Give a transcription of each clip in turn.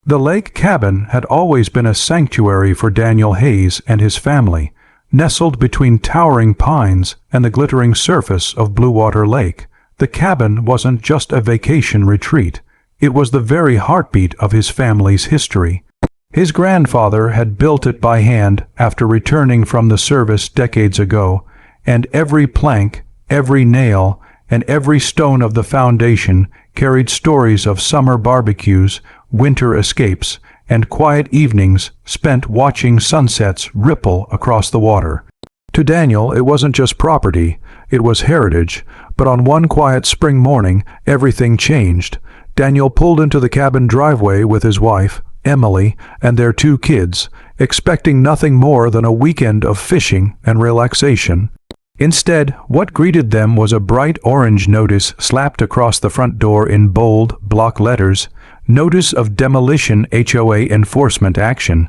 The lake cabin had always been a sanctuary for Daniel Hayes and his family, nestled between towering pines and the glittering surface of Blue Water Lake. The cabin wasn't just a vacation retreat. It was the very heartbeat of his family's history. His grandfather had built it by hand after returning from the service decades ago, and every plank, every nail, and every stone of the foundation carried stories of summer barbecues, winter escapes, and quiet evenings spent watching sunsets ripple across the water. To Daniel, it wasn't just property, it was heritage, but on one quiet spring morning, everything changed. Daniel pulled into the cabin driveway with his wife, Emily, and their 2 kids, expecting nothing more than a weekend of fishing and relaxation. Instead, what greeted them was a bright orange notice slapped across the front door in bold, block letters, "Notice of Demolition HOA Enforcement Action."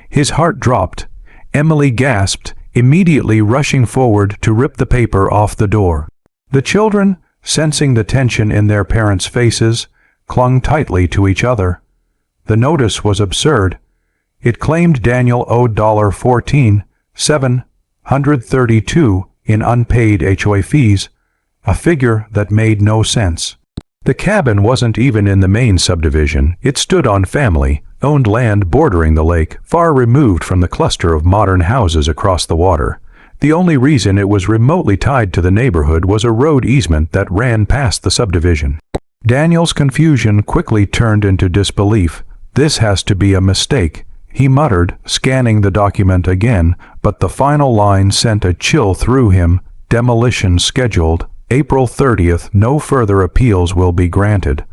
His heart dropped. Emily gasped, immediately rushing forward to rip the paper off the door. The children, sensing the tension in their parents' faces, clung tightly to each other. The notice was absurd. It claimed Daniel owed $14,732 in unpaid HOA fees, a figure that made no sense. The cabin wasn't even in the main subdivision. It stood on family-owned land bordering the lake, far removed from the cluster of modern houses across the water. The only reason it was remotely tied to the neighborhood was a road easement that ran past the subdivision. Daniel's confusion quickly turned into disbelief. "This has to be a mistake," he muttered, scanning the document again, but the final line sent a chill through him. "Demolition scheduled. April 30th, no further appeals will be granted."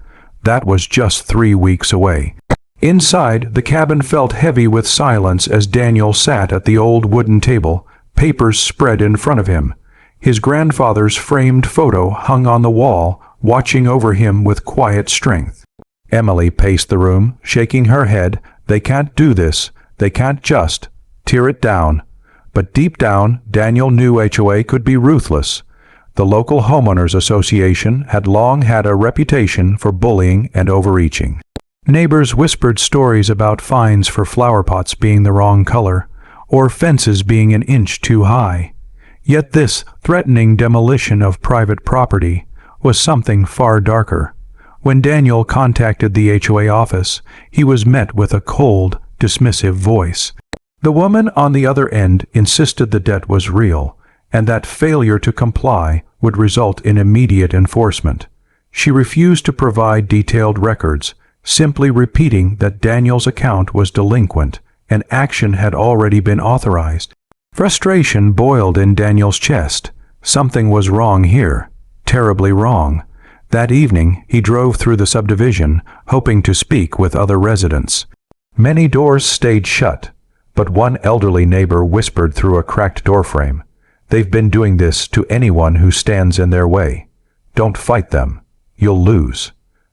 That was just 3 weeks away. Inside, the cabin felt heavy with silence as Daniel sat at the old wooden table, papers spread in front of him. His grandfather's framed photo hung on the wall, watching over him with quiet strength. Emily paced the room, shaking her head. "They can't do this. They can't just tear it down." But deep down, Daniel knew HOA could be ruthless. The local homeowners association had long had a reputation for bullying and overreaching. Neighbors whispered stories about fines for flower pots being the wrong color, or fences being an inch too high. Yet this threatening demolition of private property was something far darker. When Daniel contacted the HOA office, he was met with a cold, dismissive voice. The woman on the other end insisted the debt was real, and that failure to comply would result in immediate enforcement. She refused to provide detailed records, simply repeating that Daniel's account was delinquent and action had already been authorized. Frustration boiled in Daniel's chest. Something was wrong here, terribly wrong. That evening, he drove through the subdivision, hoping to speak with other residents. Many doors stayed shut, but one elderly neighbor whispered through a cracked doorframe, "They've been doing this to anyone who stands in their way. Don't fight them. You'll lose."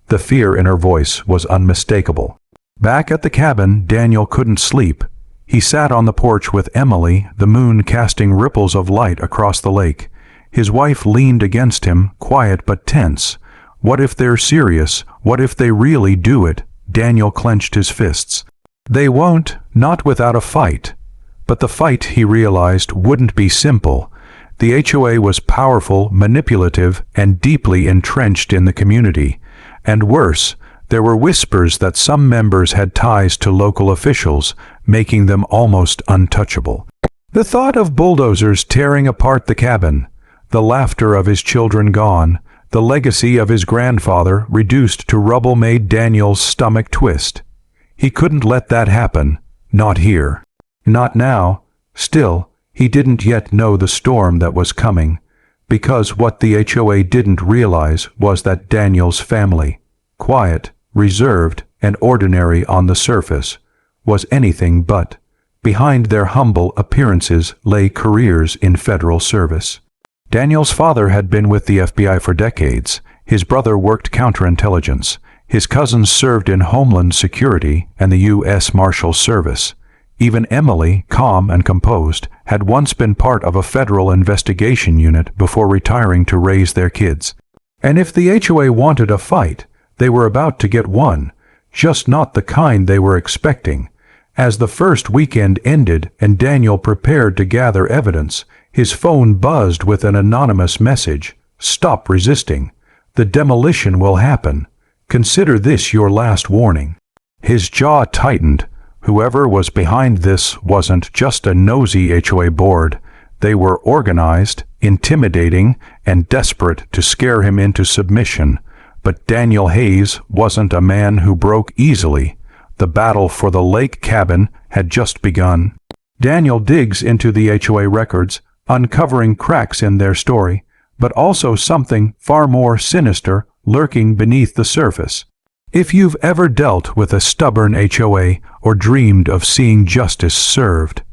The fear in her voice was unmistakable. Back at the cabin, Daniel couldn't sleep. He sat on the porch with Emily, the moon casting ripples of light across the lake. His wife leaned against him, quiet but tense. What if they're serious? What if they really do it? Daniel clenched his fists. They won't, not without a fight. But the fight, he realized, wouldn't be simple. The HOA was powerful, manipulative, and deeply entrenched in the community. And worse, there were whispers that some members had ties to local officials, making them almost untouchable. The thought of bulldozers tearing apart the cabin, the laughter of his children gone, the legacy of his grandfather reduced to rubble made Daniel's stomach twist. He couldn't let that happen, not here. Not now. Still, he didn't yet know the storm that was coming, because what the HOA didn't realize was that Daniel's family, quiet, reserved, and ordinary on the surface, was anything but. Behind their humble appearances lay careers in federal service. Daniel's father had been with the FBI for decades. His brother worked counterintelligence. His cousins served in Homeland Security and the U.S. Marshal Service. Even Emily, calm and composed, had once been part of a federal investigation unit before retiring to raise their kids. And if the HOA wanted a fight, they were about to get one. just not the kind they were expecting. As the first weekend ended and Daniel prepared to gather evidence, his phone buzzed with an anonymous message. "Stop resisting. The demolition will happen. Consider this your last warning." His jaw tightened. Whoever was behind this wasn't just a nosy HOA board. They were organized, intimidating, and desperate to scare him into submission. But Daniel Hayes wasn't a man who broke easily. The battle for the lake cabin had just begun. Daniel digs into the HOA records, uncovering cracks in their story, but also something far more sinister lurking beneath the surface. If you've ever dealt with a stubborn HOA or dreamed of seeing justice served,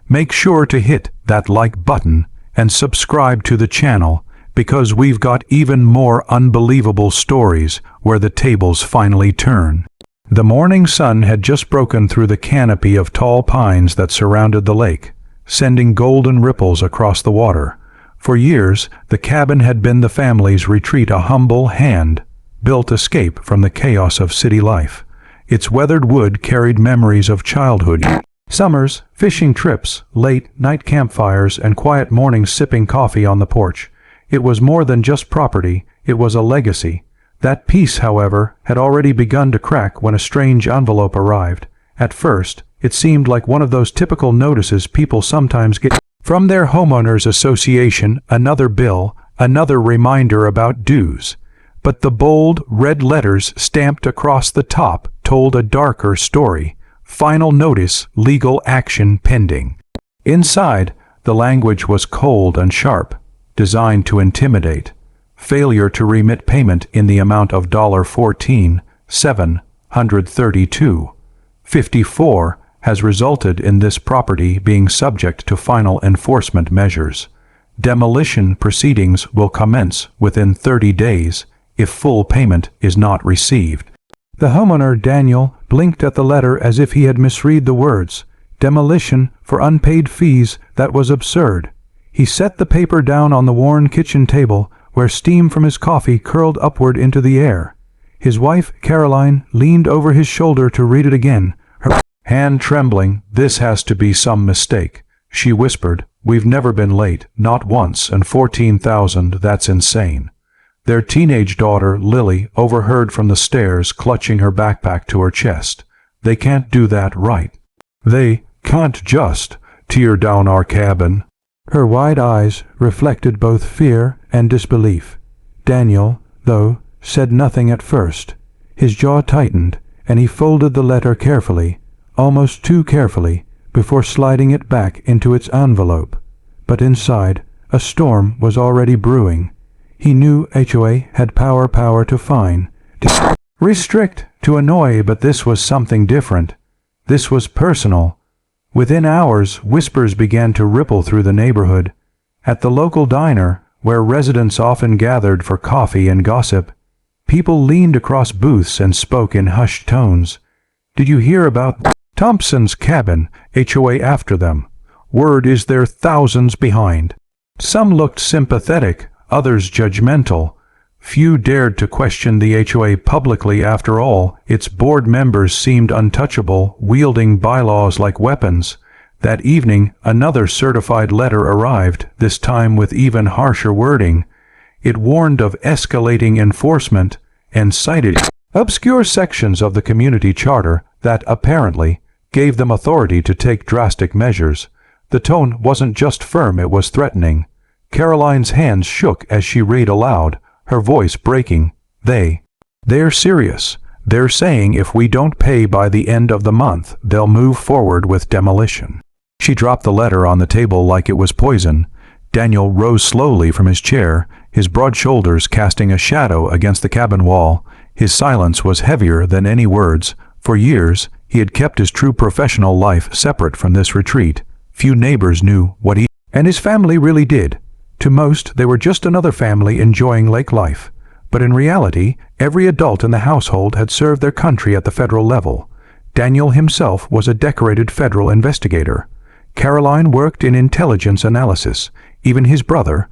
make sure to hit that like button and subscribe to the channel, because we've got even more unbelievable stories where the tables finally turn. The morning sun had just broken through the canopy of tall pines that surrounded the lake, sending golden ripples across the water. For years, the cabin had been the family's retreat, a humble, hand-built escape from the chaos of city life. Its weathered wood carried memories of childhood. Summers, fishing trips, late-night campfires, and quiet mornings sipping coffee on the porch. It was more than just property, it was a legacy. That peace, however, had already begun to crack when a strange envelope arrived. At first, it seemed like one of those typical notices people sometimes get from their homeowners association, another bill, another reminder about dues. But the bold, red letters stamped across the top told a darker story. Final notice, legal action pending. Inside, the language was cold and sharp, designed to intimidate. Failure to remit payment in the amount of $14,732.54 has resulted in this property being subject to final enforcement measures. Demolition proceedings will commence within 30 days if full payment is not received. The homeowner, Daniel, blinked at the letter as if he had misread the words. Demolition for unpaid fees, that was absurd. He set the paper down on the worn kitchen table, where steam from his coffee curled upward into the air. His wife, Caroline, leaned over his shoulder to read it again, her hand trembling. "This has to be some mistake," she whispered. "We've never been late, not once, and 14,000, that's insane." Their teenage daughter, Lily, overheard from the stairs, clutching her backpack to her chest. "They can't do that, right? They can't just tear down our cabin." Her wide eyes reflected both fear and disbelief. Daniel, though, said nothing at first. His jaw tightened, and he folded the letter carefully, almost too carefully, before sliding it back into its envelope. But inside, a storm was already brewing. He knew HOA had power to fine, to restrict, to annoy, but this was something different. This was personal. Within hours, whispers began to ripple through the neighborhood. At the local diner, where residents often gathered for coffee and gossip, people leaned across booths and spoke in hushed tones. "Did you hear about Thompson's cabin? HOA after them. Word is they're thousands behind." Some looked sympathetic, others judgmental. Few dared to question the HOA publicly. After all, its board members seemed untouchable, wielding bylaws like weapons. That evening, another certified letter arrived, this time with even harsher wording. It warned of escalating enforcement and cited obscure sections of the community charter that, apparently, gave them authority to take drastic measures. The tone wasn't just firm, it was threatening. Caroline's hands shook as she read aloud, her voice breaking. They're serious. They're saying if we don't pay by the end of the month, they'll move forward with demolition." She dropped the letter on the table like it was poison. Daniel rose slowly from his chair, his broad shoulders casting a shadow against the cabin wall. His silence was heavier than any words. For years, he had kept his true professional life separate from this retreat. Few neighbors knew what he and his family really did. To most, they were just another family enjoying lake life. But in reality, every adult in the household had served their country at the federal level. Daniel himself was a decorated federal investigator. Caroline worked in intelligence analysis. Even his brother,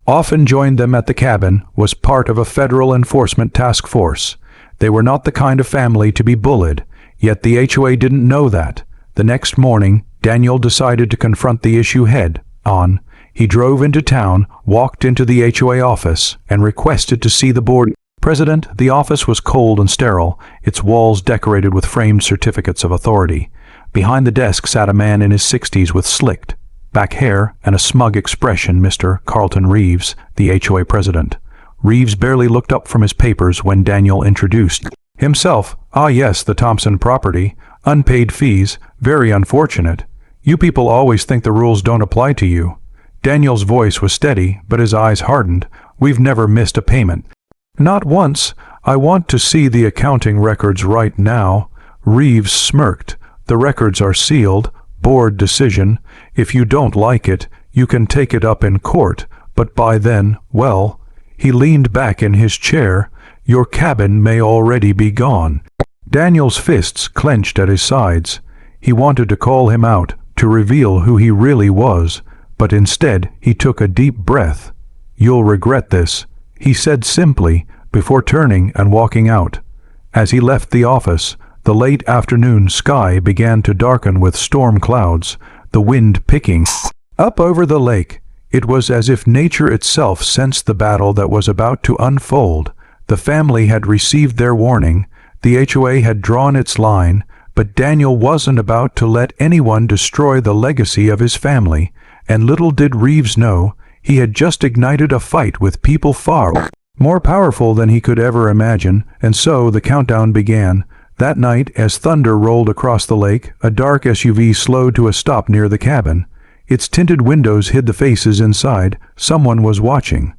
often joined them at the cabin, was part of a federal enforcement task force. They were not the kind of family to be bullied, yet the HOA didn't know that. The next morning, Daniel decided to confront the issue head-on. He drove into town, walked into the HOA office, and requested to see the board president. The office was cold and sterile, its walls decorated with framed certificates of authority. Behind the desk sat a man in his 60s with slicked back hair and a smug expression, Mr. Carlton Reeves, the HOA president. Reeves barely looked up from his papers when Daniel introduced himself. "Ah yes, the Thompson property. Unpaid fees. Very unfortunate. You people always think the rules don't apply to you." Daniel's voice was steady, but his eyes hardened. "We've never missed a payment." "Not once. I want to see the accounting records right now." Reeves smirked. "The records are sealed. Board decision. If you don't like it, you can take it up in court, but by then, well," he leaned back in his chair, "your cabin may already be gone." Daniel's fists clenched at his sides. He wanted to call him out, to reveal who he really was, but instead he took a deep breath. "You'll regret this," he said simply, before turning and walking out. As he left the office, the late afternoon sky began to darken with storm clouds, the wind picking up over the lake. It was as if nature itself sensed the battle that was about to unfold. The family had received their warning, the HOA had drawn its line, but Daniel wasn't about to let anyone destroy the legacy of his family, and little did Reeves know, he had just ignited a fight with people far more powerful than he could ever imagine, and so the countdown began. That night, as thunder rolled across the lake, a dark SUV slowed to a stop near the cabin. Its tinted windows hid the faces inside. Someone was watching.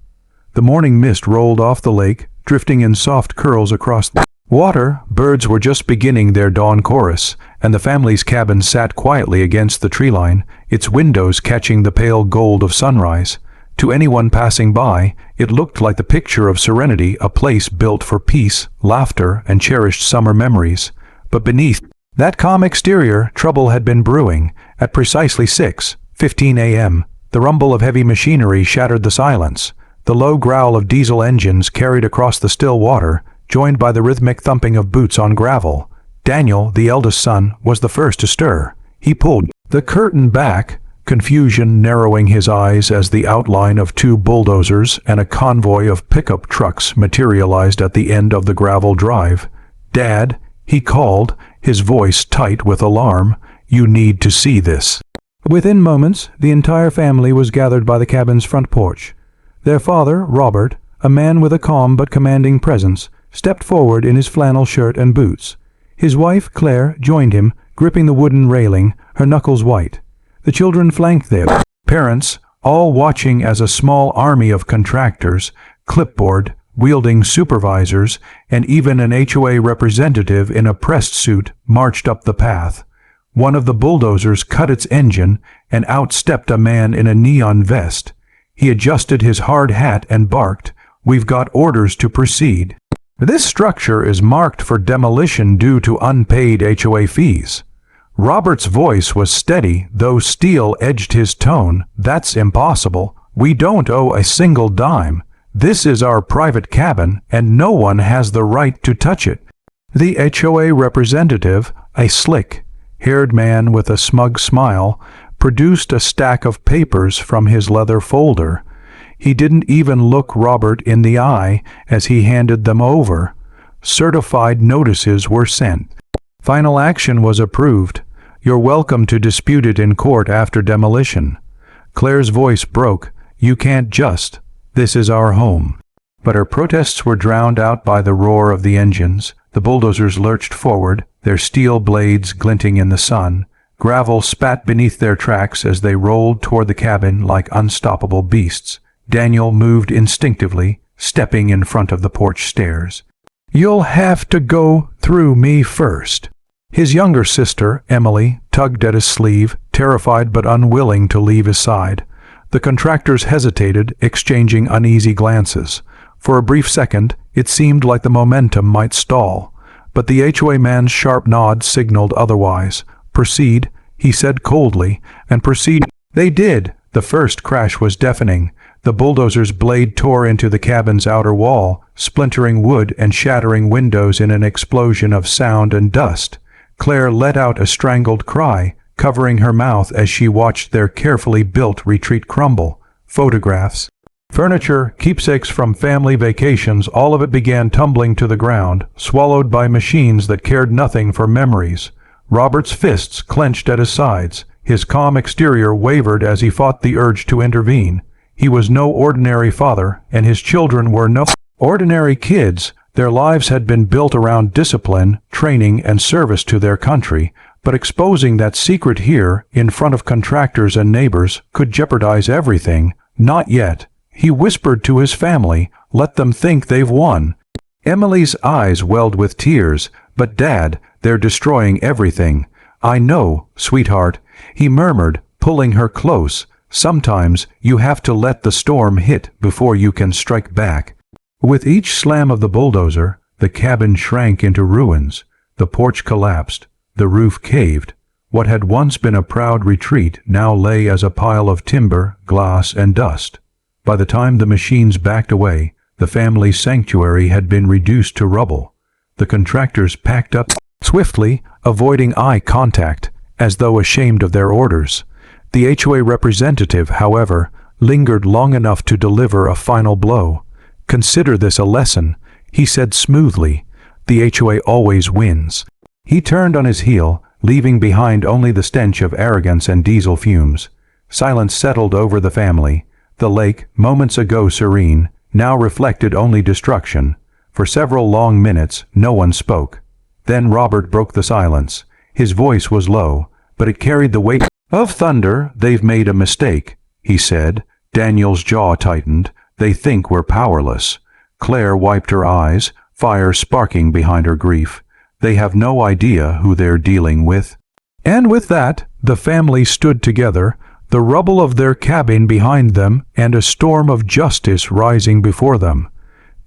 The morning mist rolled off the lake, drifting in soft curls across the water. Birds were just beginning their dawn chorus, and the family's cabin sat quietly against the tree line, its windows catching the pale gold of sunrise. To anyone passing by, it looked like the picture of serenity, a place built for peace, laughter, and cherished summer memories. But beneath that calm exterior, trouble had been brewing. At precisely 6:15 a.m., the rumble of heavy machinery shattered the silence. The low growl of diesel engines carried across the still water, joined by the rhythmic thumping of boots on gravel. Daniel, the eldest son, was the first to stir. He pulled the curtain back, confusion narrowing his eyes as the outline of two bulldozers and a convoy of pickup trucks materialized at the end of the gravel drive. "Dad," he called, his voice tight with alarm, "you need to see this." Within moments, the entire family was gathered by the cabin's front porch. Their father, Robert, a man with a calm but commanding presence, stepped forward in his flannel shirt and boots. His wife, Claire, joined him, gripping the wooden railing, her knuckles white. The children flanked their parents, all watching as a small army of contractors, clipboard-wielding supervisors, and even an HOA representative in a pressed suit marched up the path. One of the bulldozers cut its engine, and out stepped a man in a neon vest. He adjusted his hard hat and barked, "We've got orders to proceed. This structure is marked for demolition due to unpaid HOA fees." Robert's voice was steady, though steel edged his tone. "That's impossible. We don't owe a single dime. This is our private cabin, and no one has the right to touch it." The HOA representative, a slick-haired man with a smug smile, produced a stack of papers from his leather folder. He didn't even look Robert in the eye as he handed them over. Certified notices were sent. Final action was approved. "You're welcome to dispute it in court after demolition." Claire's voice broke. "You can't just. This is our home." But her protests were drowned out by the roar of the engines. The bulldozers lurched forward, their steel blades glinting in the sun. Gravel spat beneath their tracks as they rolled toward the cabin like unstoppable beasts. Daniel moved instinctively, stepping in front of the porch stairs. "You'll have to go through me first." His younger sister, Emily, tugged at his sleeve, terrified but unwilling to leave his side. The contractors hesitated, exchanging uneasy glances. For a brief second, it seemed like the momentum might stall, but the HOA man's sharp nod signaled otherwise. "Proceed," he said coldly, and proceed they did. The first crash was deafening. The bulldozer's blade tore into the cabin's outer wall, splintering wood and shattering windows in an explosion of sound and dust. Claire let out a strangled cry, covering her mouth as she watched their carefully built retreat crumble. Photographs, furniture, keepsakes from family vacations, all of it began tumbling to the ground, swallowed by machines that cared nothing for memories. Robert's fists clenched at his sides. His calm exterior wavered as he fought the urge to intervene. He was no ordinary father, and his children were no ordinary kids. Their lives had been built around discipline, training, and service to their country, but exposing that secret here, in front of contractors and neighbors, could jeopardize everything. Not yet. He whispered to his family, "Let them think they've won." Emily's eyes welled with tears. "But Dad, they're destroying everything." "I know, sweetheart," he murmured, pulling her close. "Sometimes you have to let the storm hit before you can strike back." With each slam of the bulldozer, the cabin shrank into ruins. The porch collapsed. The roof caved. What had once been a proud retreat now lay as a pile of timber, glass, and dust. By the time the machines backed away, the family sanctuary had been reduced to rubble. The contractors packed up swiftly, avoiding eye contact, as though ashamed of their orders. The HOA representative, however, lingered long enough to deliver a final blow. "Consider this a lesson," he said smoothly. "The HOA always wins." He turned on his heel, leaving behind only the stench of arrogance and diesel fumes. Silence settled over the family. The lake, moments ago serene, now reflected only destruction. For several long minutes, no one spoke. Then Robert broke the silence. His voice was low, but it carried the weight of thunder. "They've made a mistake," he said. Daniel's jaw tightened. "They think we're powerless." Claire wiped her eyes, fire sparking behind her grief. "They have no idea who they're dealing with." And with that, the family stood together, the rubble of their cabin behind them and a storm of justice rising before them.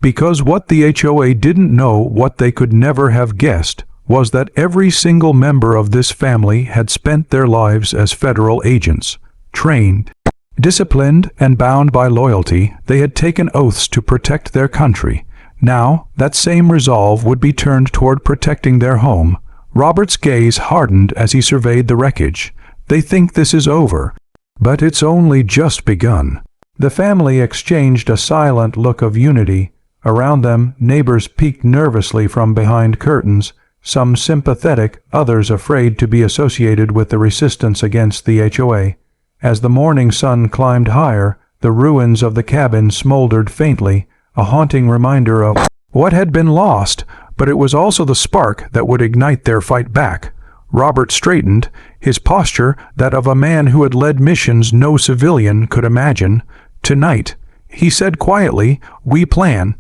Because what the HOA didn't know, what they could never have guessed, was that every single member of this family had spent their lives as federal agents. Trained, disciplined, and bound by loyalty, they had taken oaths to protect their country. Now, that same resolve would be turned toward protecting their home. Robert's gaze hardened as he surveyed the wreckage. "They think this is over, but it's only just begun." The family exchanged a silent look of unity. Around them, neighbors peeked nervously from behind curtains, some sympathetic, others afraid to be associated with the resistance against the HOA. As the morning sun climbed higher, the ruins of the cabin smoldered faintly, a haunting reminder of what had been lost, but it was also the spark that would ignite their fight back. Robert straightened, his posture that of a man who had led missions no civilian could imagine. "Tonight," he said quietly, "we plan.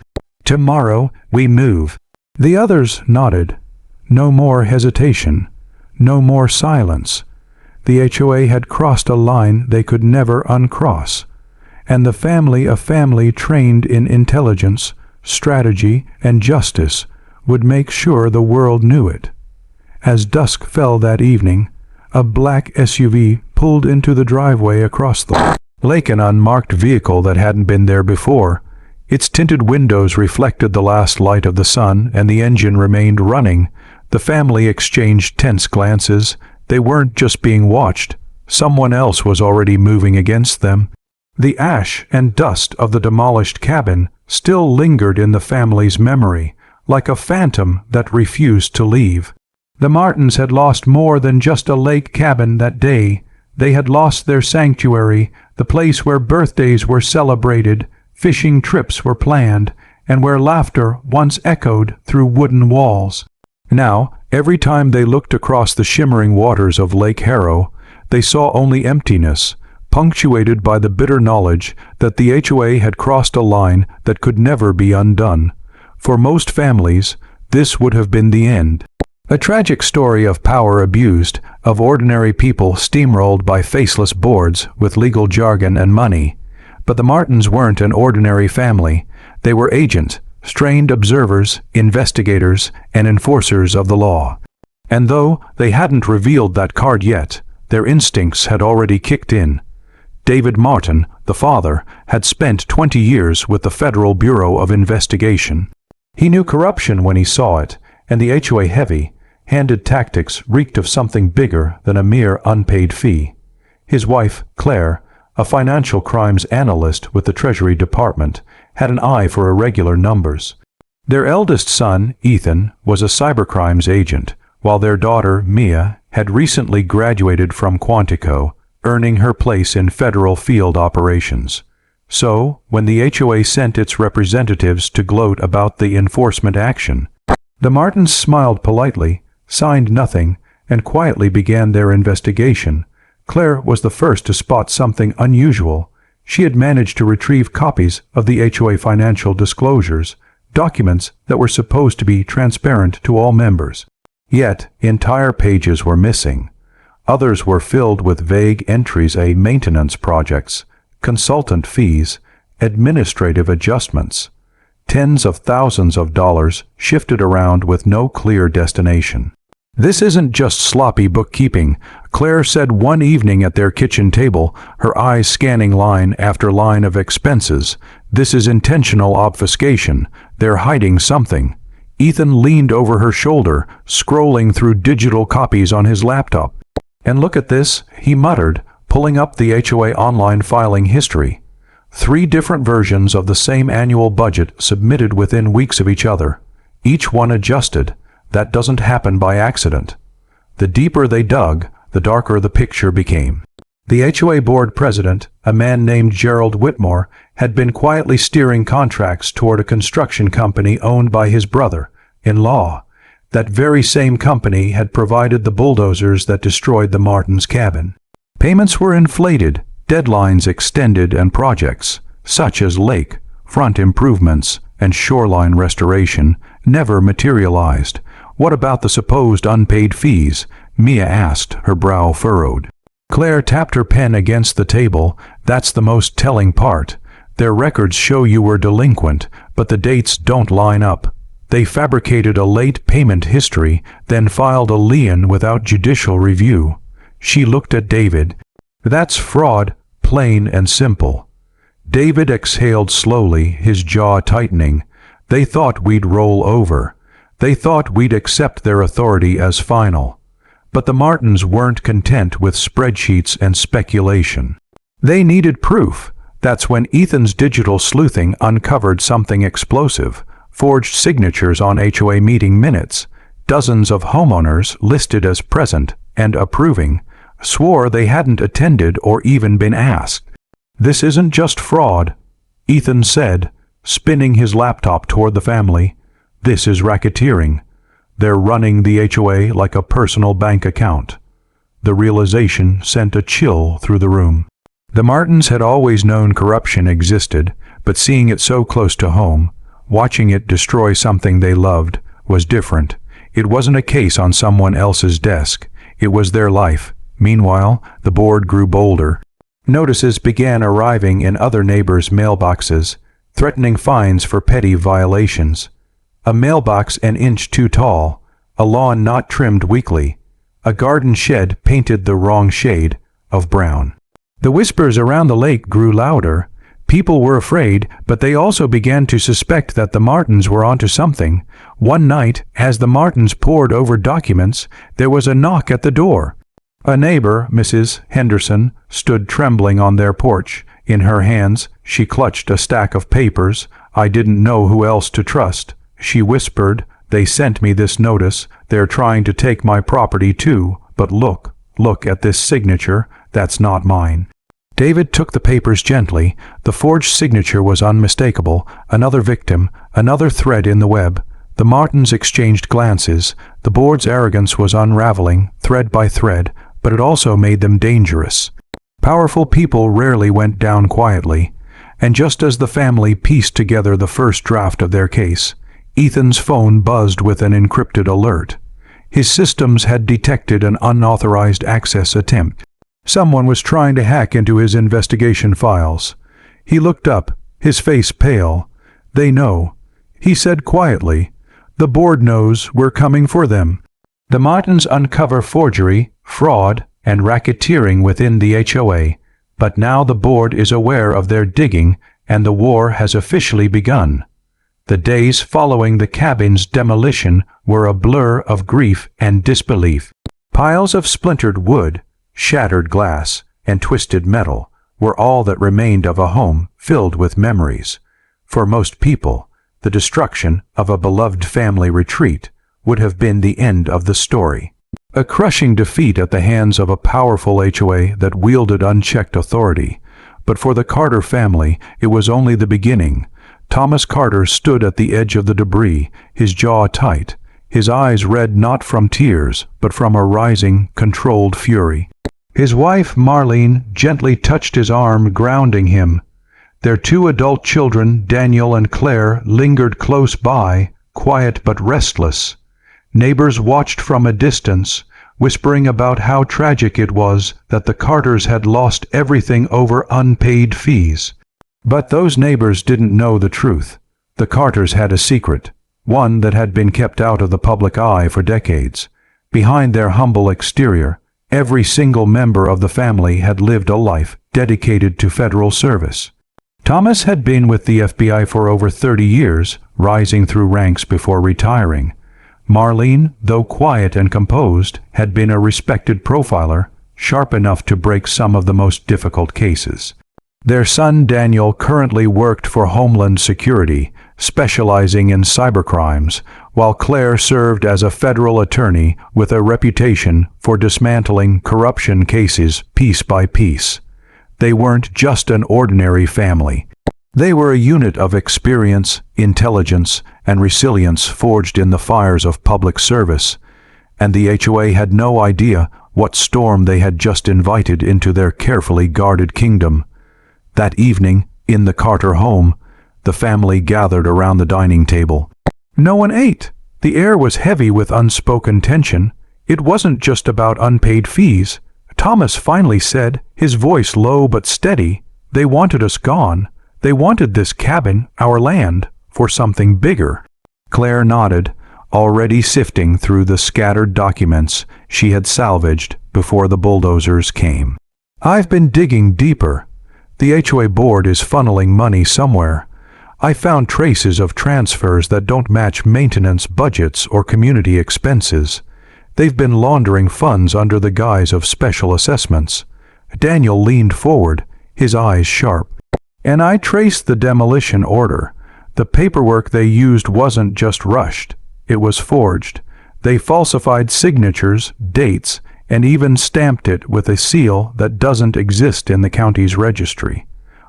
Tomorrow, we move." The others nodded. No more hesitation. No more silence. The HOA had crossed a line they could never uncross. And the family, a family trained in intelligence, strategy, and justice, would make sure the world knew it. As dusk fell that evening, a black SUV pulled into the driveway across the lake, an unmarked vehicle that hadn't been there before. Its tinted windows reflected the last light of the sun, and the engine remained running. The family exchanged tense glances. They weren't just being watched. Someone else was already moving against them. The ash and dust of the demolished cabin still lingered in the family's memory, like a phantom that refused to leave. The Martins had lost more than just a lake cabin that day. They had lost their sanctuary, the place where birthdays were celebrated, fishing trips were planned, and where laughter once echoed through wooden walls. Now, every time they looked across the shimmering waters of Lake Harrow, they saw only emptiness, punctuated by the bitter knowledge that the HOA had crossed a line that could never be undone. For most families, this would have been the end. A tragic story of power abused, of ordinary people steamrolled by faceless boards with legal jargon and money. But the Martins weren't an ordinary family. They were agents, trained observers, investigators, and enforcers of the law. And though they hadn't revealed that card yet, their instincts had already kicked in. David Martin, the father, had spent 20 years with the Federal Bureau of Investigation. He knew corruption when he saw it, and the HOA heavy-handed tactics reeked of something bigger than a mere unpaid fee. His wife, Claire, a financial crimes analyst with the Treasury Department, had an eye for irregular numbers. Their eldest son, Ethan, was a cybercrimes agent, while their daughter, Mia, had recently graduated from Quantico, earning her place in federal field operations. So, when the HOA sent its representatives to gloat about the enforcement action, the Martins smiled politely, signed nothing, and quietly began their investigation. Claire was the first to spot something unusual. She had managed to retrieve copies of the HOA financial disclosures, documents that were supposed to be transparent to all members. Yet, entire pages were missing. Others were filled with vague entries: maintenance projects, consultant fees, administrative adjustments. Tens of thousands of dollars shifted around with no clear destination. "This isn't just sloppy bookkeeping," Claire said one evening at their kitchen table, her eyes scanning line after line of expenses. "This is intentional obfuscation. They're hiding something." Ethan leaned over her shoulder, scrolling through digital copies on his laptop. "And look at this," he muttered, pulling up the HOA online filing history. 3 different versions of the same annual budget submitted within weeks of each other, each one adjusted. That doesn't happen by accident. The deeper they dug, the darker the picture became. The HOA board president, a man named Gerald Whitmore, had been quietly steering contracts toward a construction company owned by his brother-in-law. That very same company had provided the bulldozers that destroyed the Martins' cabin. Payments were inflated, deadlines extended, and projects, such as lake, front improvements, and shoreline restoration, never materialized. "What about the supposed unpaid fees?" Mia asked, her brow furrowed. Claire tapped her pen against the table. "That's the most telling part. Their records show you were delinquent, but the dates don't line up. They fabricated a late payment history, then filed a lien without judicial review." She looked at David. "That's fraud, plain and simple." David exhaled slowly, his jaw tightening. "They thought we'd roll over. They thought we'd accept their authority as final." But the Martins weren't content with spreadsheets and speculation. They needed proof. That's when Ethan's digital sleuthing uncovered something explosive: forged signatures on HOA meeting minutes. Dozens of homeowners listed as present and approving swore they hadn't attended or even been asked. "This isn't just fraud," Ethan said, spinning his laptop toward the family. "This is racketeering. They're running the HOA like a personal bank account." The realization sent a chill through the room. The Martins had always known corruption existed, but seeing it so close to home, watching it destroy something they loved, was different. It wasn't a case on someone else's desk. It was their life. Meanwhile, the board grew bolder. Notices began arriving in other neighbors' mailboxes, threatening fines for petty violations. A mailbox an inch too tall, a lawn not trimmed weekly, a garden shed painted the wrong shade of brown. The whispers around the lake grew louder. People were afraid, but they also began to suspect that the Martins were onto something. One night, as the Martins pored over documents, there was a knock at the door. A neighbor, Mrs. Henderson, stood trembling on their porch. In her hands, she clutched a stack of papers. "I didn't know who else to trust," she whispered. "They sent me this notice. They're trying to take my property too. But look at this signature. That's not mine." David took the papers gently. The forged signature was unmistakable. Another victim, another thread in the web. The Martins exchanged glances. The board's arrogance was unraveling, thread by thread, but it also made them dangerous. Powerful people rarely went down quietly. And just as the family pieced together the first draft of their case, Ethan's phone buzzed with an encrypted alert. His systems had detected an unauthorized access attempt. Someone was trying to hack into his investigation files. He looked up, his face pale. "They know," he said quietly. "The board knows we're coming for them." The Martins uncover forgery, fraud, and racketeering within the HOA. But now the board is aware of their digging and the war has officially begun. The days following the cabin's demolition were a blur of grief and disbelief. Piles of splintered wood, shattered glass, and twisted metal were all that remained of a home filled with memories. For most people, the destruction of a beloved family retreat would have been the end of the story. A crushing defeat at the hands of a powerful HOA that wielded unchecked authority. But for the Carter family, it was only the beginning. Thomas Carter stood at the edge of the debris, his jaw tight, his eyes red not from tears, but from a rising, controlled fury. His wife, Marlene, gently touched his arm, grounding him. Their 2 adult children, Daniel and Claire, lingered close by, quiet but restless. Neighbors watched from a distance, whispering about how tragic it was that the Carters had lost everything over unpaid fees. But those neighbors didn't know the truth. The Carters had a secret, one that had been kept out of the public eye for decades. Behind their humble exterior, every single member of the family had lived a life dedicated to federal service. Thomas had been with the FBI for over 30 years, rising through ranks before retiring. Marlene, though quiet and composed, had been a respected profiler, sharp enough to break some of the most difficult cases. Their son Daniel currently worked for Homeland Security, specializing in cybercrimes, while Claire served as a federal attorney with a reputation for dismantling corruption cases piece by piece. They weren't just an ordinary family. They were a unit of experience, intelligence, and resilience forged in the fires of public service, and the HOA had no idea what storm they had just invited into their carefully guarded kingdom. That evening, in the Carter home, the family gathered around the dining table. No one ate. The air was heavy with unspoken tension. It wasn't just about unpaid fees. Thomas finally said, his voice low but steady, "They wanted us gone. They wanted this cabin, our land, for something bigger." Claire nodded, already sifting through the scattered documents she had salvaged before the bulldozers came. "I've been digging deeper. The HOA board is funneling money somewhere. I found traces of transfers that don't match maintenance budgets or community expenses. They've been laundering funds under the guise of special assessments." Daniel leaned forward, his eyes sharp. "And I traced the demolition order. The paperwork they used wasn't just rushed. It was forged. They falsified signatures, dates, and even stamped it with a seal that doesn't exist in the county's registry."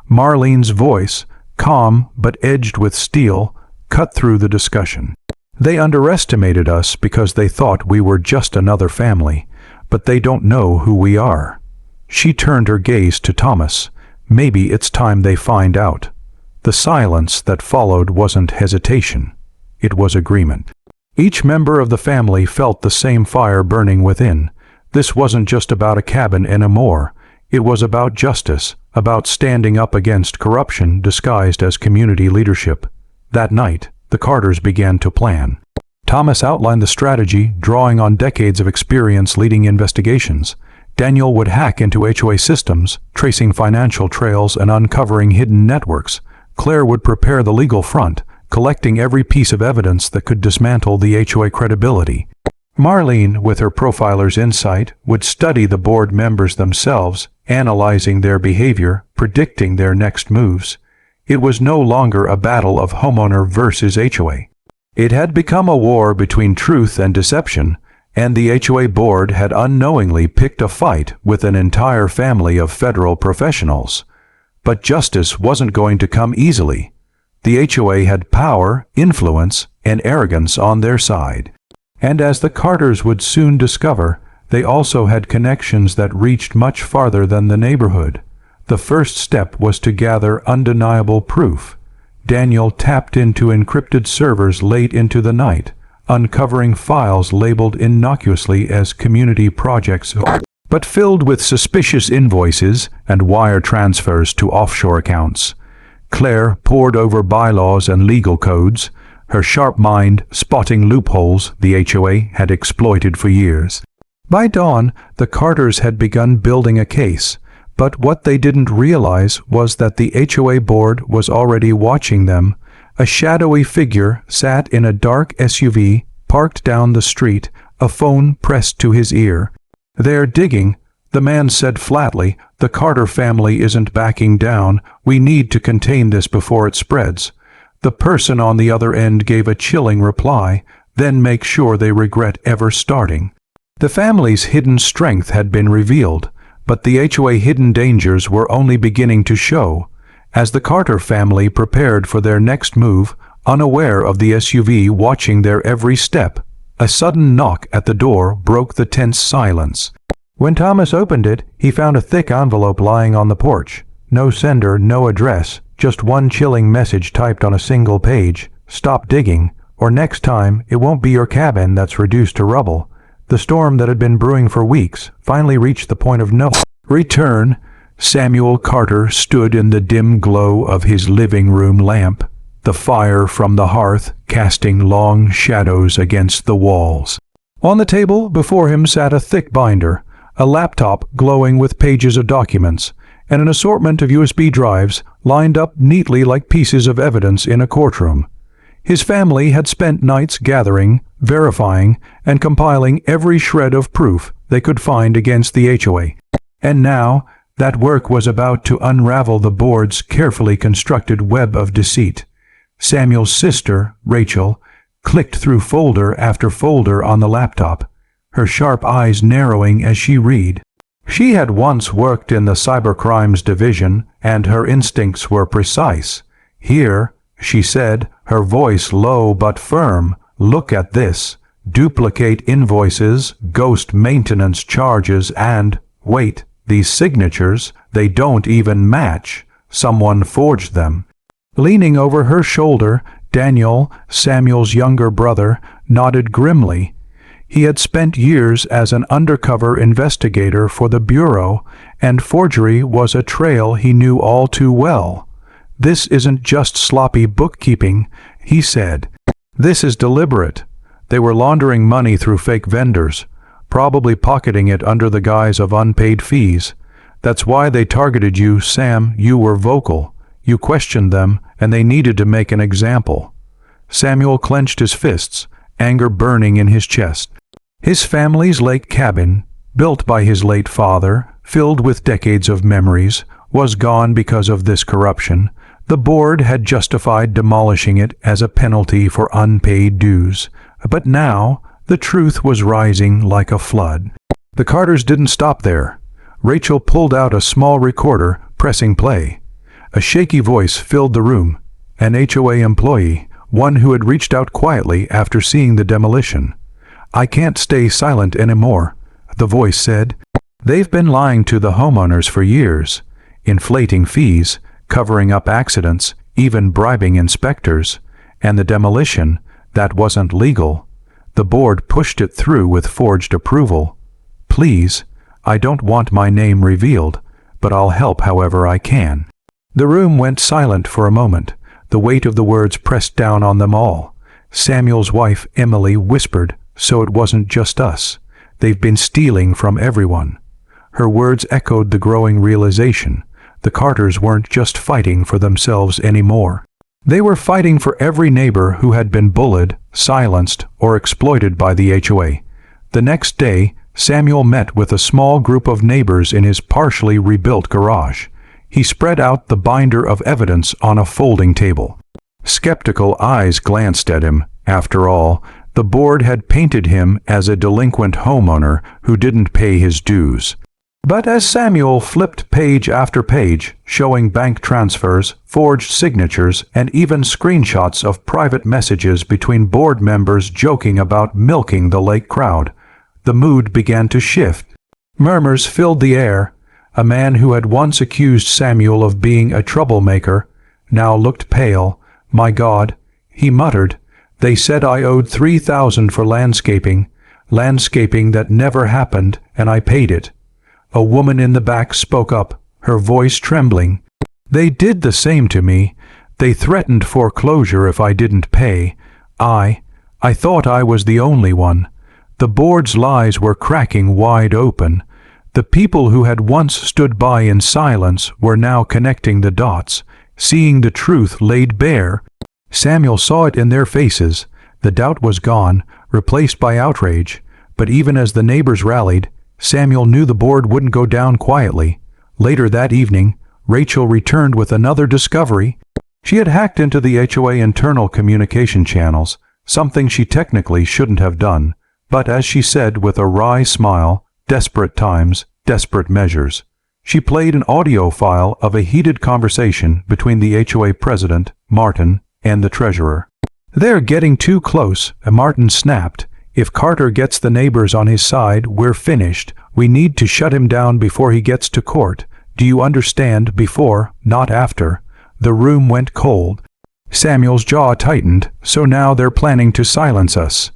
Marlene's voice, calm but edged with steel, cut through the discussion. "They underestimated us because they thought we were just another family, but they don't know who we are." She turned her gaze to Thomas. "Maybe it's time they find out." The silence that followed wasn't hesitation. It was agreement. Each member of the family felt the same fire burning within. This wasn't just about a cabin anymore. It was about justice, about standing up against corruption disguised as community leadership. That night, the Carters began to plan. Thomas outlined the strategy, drawing on decades of experience leading investigations. Daniel would hack into HOA systems, tracing financial trails and uncovering hidden networks. Claire would prepare the legal front, collecting every piece of evidence that could dismantle the HOA credibility. Marlene, with her profiler's insight, would study the board members themselves, analyzing their behavior, predicting their next moves. It was no longer a battle of homeowner versus HOA. It had become a war between truth and deception, and the HOA board had unknowingly picked a fight with an entire family of federal professionals. But justice wasn't going to come easily. The HOA had power, influence, and arrogance on their side. And as the Carters would soon discover, they also had connections that reached much farther than the neighborhood. The first step was to gather undeniable proof. Daniel tapped into encrypted servers late into the night, uncovering files labeled innocuously as community projects, but filled with suspicious invoices and wire transfers to offshore accounts. Claire pored over bylaws and legal codes, her sharp mind spotting loopholes the HOA had exploited for years. By dawn, the Carters had begun building a case, But what they didn't realize was that the HOA board was already watching them. A shadowy figure sat in a dark SUV parked down the street, a phone pressed to his ear. "They're digging," the man said flatly. "The Carter family isn't backing down. We need to contain this before it spreads." The person on the other end gave a chilling reply, "Then make sure they regret ever starting." The family's hidden strength had been revealed, but the HOA hidden dangers were only beginning to show. As the Carter family prepared for their next move, unaware of the SUV watching their every step, a sudden knock at the door broke the tense silence. When Thomas opened it, he found a thick envelope lying on the porch. No sender, no address, just one chilling message typed on a single page: "Stop digging, or next time it won't be your cabin that's reduced to rubble." The storm that had been brewing for weeks finally reached the point of no return. Samuel Carter stood in the dim glow of his living room lamp, the fire from the hearth casting long shadows against the walls. On the table before him sat a thick binder, a laptop glowing with pages of documents, and an assortment of USB drives lined up neatly like pieces of evidence in a courtroom. His family had spent nights gathering, verifying, and compiling every shred of proof they could find against the HOA. And now, that work was about to unravel the board's carefully constructed web of deceit. Samuel's sister, Rachel, clicked through folder after folder on the laptop, her sharp eyes narrowing as she read. She had once worked in the cybercrimes division, and her instincts were precise. "Here," she said, her voice low but firm, "look at this. Duplicate invoices, ghost maintenance charges, and, wait, these signatures, they don't even match. Someone forged them." Leaning over her shoulder, Daniel, Samuel's younger brother, nodded grimly. He had spent years as an undercover investigator for the Bureau, and forgery was a trail he knew all too well. "This isn't just sloppy bookkeeping," he said. "This is deliberate. They were laundering money through fake vendors, probably pocketing it under the guise of unpaid fees. That's why they targeted you, Sam. You were vocal. You questioned them, and they needed to make an example." Samuel clenched his fists, anger burning in his chest. His family's lake cabin, built by his late father, filled with decades of memories, was gone because of this corruption. The board had justified demolishing it as a penalty for unpaid dues. But now, the truth was rising like a flood. The Carters didn't stop there. Rachel pulled out a small recorder, pressing play. A shaky voice filled the room. An HOA employee, one who had reached out quietly after seeing the demolition. "I can't stay silent anymore," the voice said. "They've been lying to the homeowners for years, inflating fees, covering up accidents, even bribing inspectors. And the demolition, that wasn't legal. The board pushed it through with forged approval. Please, I don't want my name revealed, but I'll help however I can." The room went silent for a moment, the weight of the words pressed down on them all. Samuel's wife, Emily, whispered, "So it wasn't just us. They've been stealing from everyone." Her words echoed the growing realization. The Carters weren't just fighting for themselves anymore. They were fighting for every neighbor who had been bullied, silenced, or exploited by the HOA. The next day, Samuel met with a small group of neighbors in his partially rebuilt garage. He spread out the binder of evidence on a folding table. Skeptical eyes glanced at him. After all, the board had painted him as a delinquent homeowner who didn't pay his dues. But as Samuel flipped page after page, showing bank transfers, forged signatures, and even screenshots of private messages between board members joking about milking the lake crowd, the mood began to shift. Murmurs filled the air. A man who had once accused Samuel of being a troublemaker now looked pale. "My God," he muttered, "they said I owed $3,000 for landscaping that never happened, and I paid it." A woman in the back spoke up, her voice trembling. "They did the same to me. They threatened foreclosure if I didn't pay. I thought I was the only one." The board's lies were cracking wide open. The people who had once stood by in silence were now connecting the dots, seeing the truth laid bare. Samuel saw it in their faces. The doubt was gone, replaced by outrage. But even as the neighbors rallied, Samuel knew the board wouldn't go down quietly. Later that evening, Rachel returned with another discovery. She had hacked into the HOA internal communication channels, something she technically shouldn't have done. But as she said with a wry smile, desperate times, desperate measures. She played an audio file of a heated conversation between the HOA president, Martin, and the treasurer. "They're getting too close," Martin snapped. "If Carter gets the neighbors on his side, we're finished. We need to shut him down before he gets to court. Do you understand? Before, not after." The room went cold. Samuel's jaw tightened. "So now they're planning to silence us."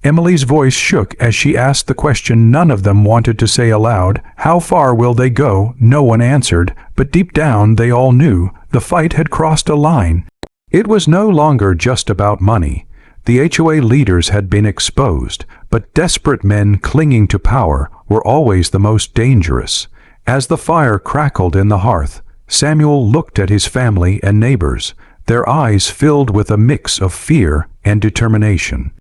Emily's voice shook as she asked the question none of them wanted to say aloud. How far will they go? No one answered, but deep down they all knew the fight had crossed a line. It was no longer just about money. The HOA leaders had been exposed, but desperate men clinging to power were always the most dangerous. As the fire crackled in the hearth, Samuel looked at his family and neighbors, their eyes filled with a mix of fear and determination.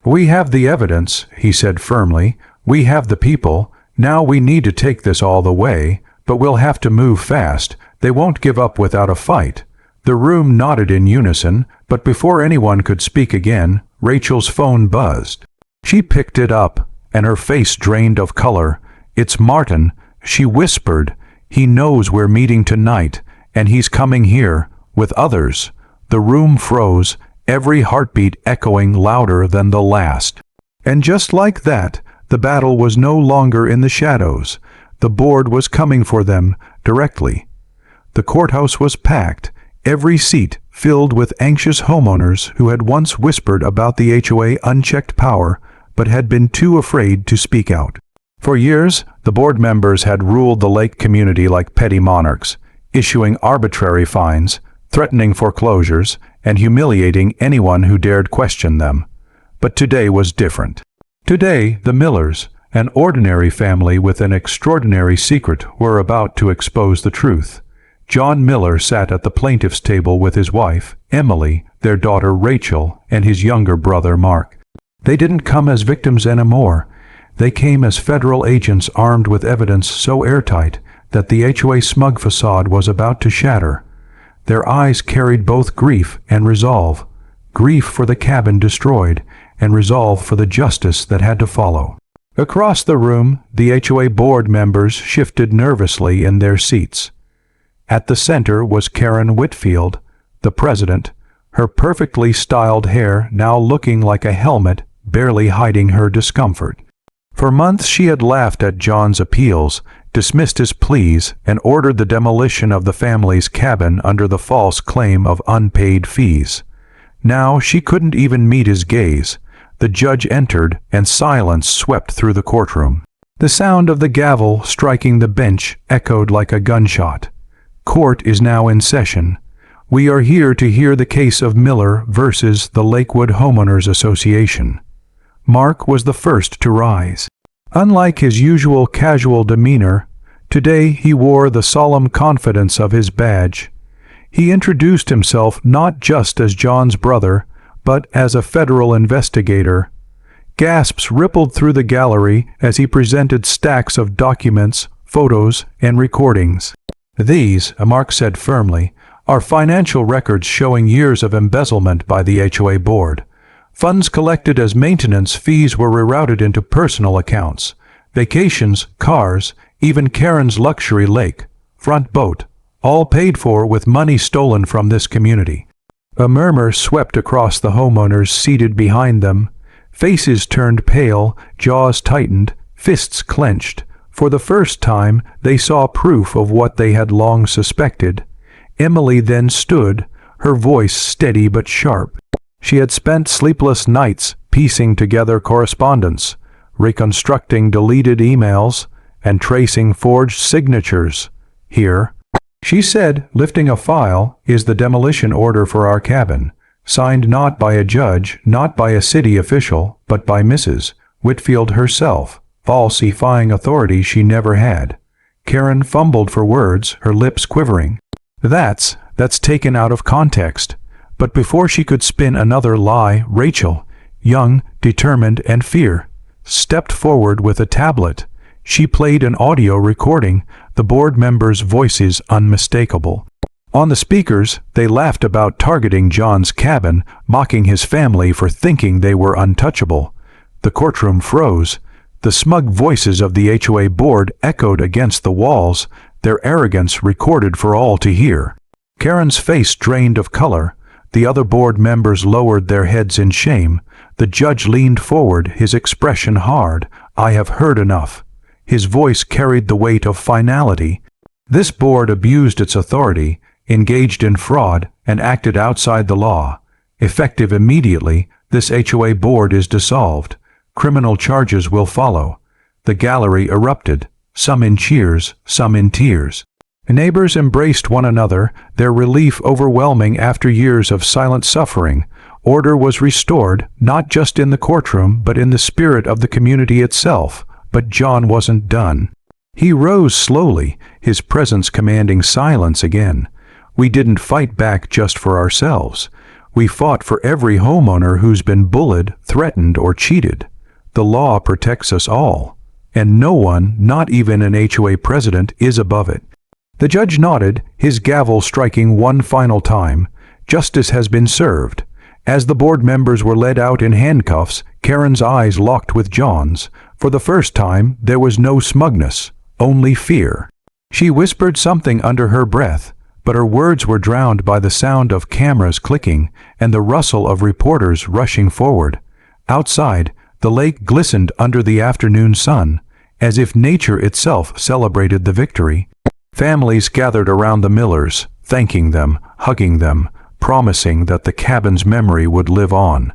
"We have the evidence," he said firmly. "We have the people. Now we need to take this all the way, but we'll have to move fast. They won't give up without a fight." The room nodded in unison, but before anyone could speak again, Rachel's phone buzzed. She picked it up, and her face drained of color. "It's Martin," she whispered. "He knows we're meeting tonight, and he's coming here, with others." The room froze, every heartbeat echoing louder than the last. And just like that, the battle was no longer in the shadows. The board was coming for them, directly. The courthouse was packed, every seat filled with anxious homeowners who had once whispered about the HOA unchecked power, but had been too afraid to speak out. For years, the board members had ruled the lake community like petty monarchs, issuing arbitrary fines, threatening foreclosures, and humiliating anyone who dared question them. But today was different. Today, the Millers, an ordinary family with an extraordinary secret, were about to expose the truth. John Miller sat at the plaintiff's table with his wife, Emily, their daughter Rachel, and his younger brother Mark. They didn't come as victims anymore. They came as federal agents armed with evidence so airtight that the HOA smug facade was about to shatter. Their eyes carried both grief and resolve. Grief for the cabin destroyed, and resolve for the justice that had to follow. Across the room, the HOA board members shifted nervously in their seats. At the center was Karen Whitfield, the president, her perfectly styled hair now looking like a helmet, barely hiding her discomfort. For months she had laughed at John's appeals, dismissed his pleas, and ordered the demolition of the family's cabin under the false claim of unpaid fees. Now she couldn't even meet his gaze. The judge entered, and silence swept through the courtroom. The sound of the gavel striking the bench echoed like a gunshot. Court is now in session. We are here to hear the case of Miller versus the Lakewood Homeowners Association. Mark was the first to rise. Unlike his usual casual demeanor, today he wore the solemn confidence of his badge. He introduced himself not just as John's brother, but as a federal investigator. Gasps rippled through the gallery as he presented stacks of documents, photos, and recordings. "These," Mark said firmly, "are financial records showing years of embezzlement by the HOA board. Funds collected as maintenance fees were rerouted into personal accounts. Vacations, cars, even Karen's luxury lake, front boat, all paid for with money stolen from this community." A murmur swept across the homeowners seated behind them. Faces turned pale, jaws tightened, fists clenched. For the first time, they saw proof of what they had long suspected. Emily then stood, her voice steady but sharp. She had spent sleepless nights piecing together correspondence, reconstructing deleted emails, and tracing forged signatures. "Here," she said, lifting a file, "is the demolition order for our cabin, signed not by a judge, not by a city official, but by Mrs. Whitfield herself, falsifying authority she never had. Karen fumbled for words, her lips quivering. That's taken out of context. But before she could spin another lie, Rachel, young, determined, and fierce, stepped forward with a tablet. She played an audio recording, the board members' voices unmistakable. On the speakers, they laughed about targeting John's cabin, mocking his family for thinking they were untouchable. The courtroom froze. The smug voices of the HOA board echoed against the walls, their arrogance recorded for all to hear. Karen's face drained of color. The other board members lowered their heads in shame. The judge leaned forward, his expression hard. "I have heard enough." His voice carried the weight of finality. This board abused its authority, engaged in fraud, and acted outside the law. Effective immediately, this HOA board is dissolved. Criminal charges will follow. The gallery erupted, some in cheers, some in tears. Neighbors embraced one another, their relief overwhelming after years of silent suffering. Order was restored, not just in the courtroom, but in the spirit of the community itself. But John wasn't done. He rose slowly, his presence commanding silence again. We didn't fight back just for ourselves. We fought for every homeowner who's been bullied, threatened, or cheated. The law protects us all, and no one, not even an HOA president, is above it. The judge nodded, his gavel striking one final time. Justice has been served. As the board members were led out in handcuffs, Karen's eyes locked with John's. For the first time, there was no smugness, only fear. She whispered something under her breath, but her words were drowned by the sound of cameras clicking and the rustle of reporters rushing forward. Outside, the lake glistened under the afternoon sun, as if nature itself celebrated the victory. Families gathered around the Millers, thanking them, hugging them, promising that the cabin's memory would live on.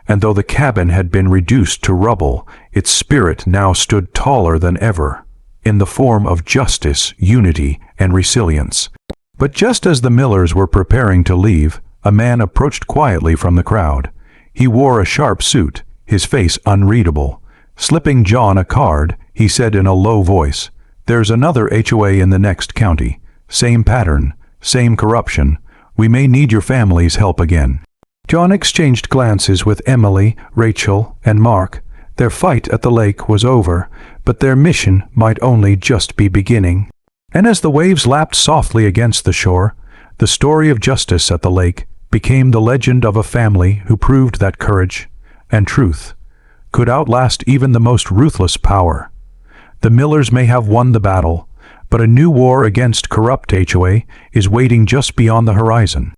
And though the cabin had been reduced to rubble, its spirit now stood taller than ever, in the form of justice, unity, and resilience. But just as the Millers were preparing to leave, a man approached quietly from the crowd. He wore a sharp suit, his face unreadable. Slipping John a card, he said in a low voice, "There's another HOA in the next county. Same pattern, same corruption. We may need your family's help again." John exchanged glances with Emily, Rachel, and Mark. Their fight at the lake was over, but their mission might only just be beginning. And as the waves lapped softly against the shore, the story of justice at the lake became the legend of a family who proved that courage and truth could outlast even the most ruthless power. The Millers may have won the battle, but a new war against corrupt HOA is waiting just beyond the horizon.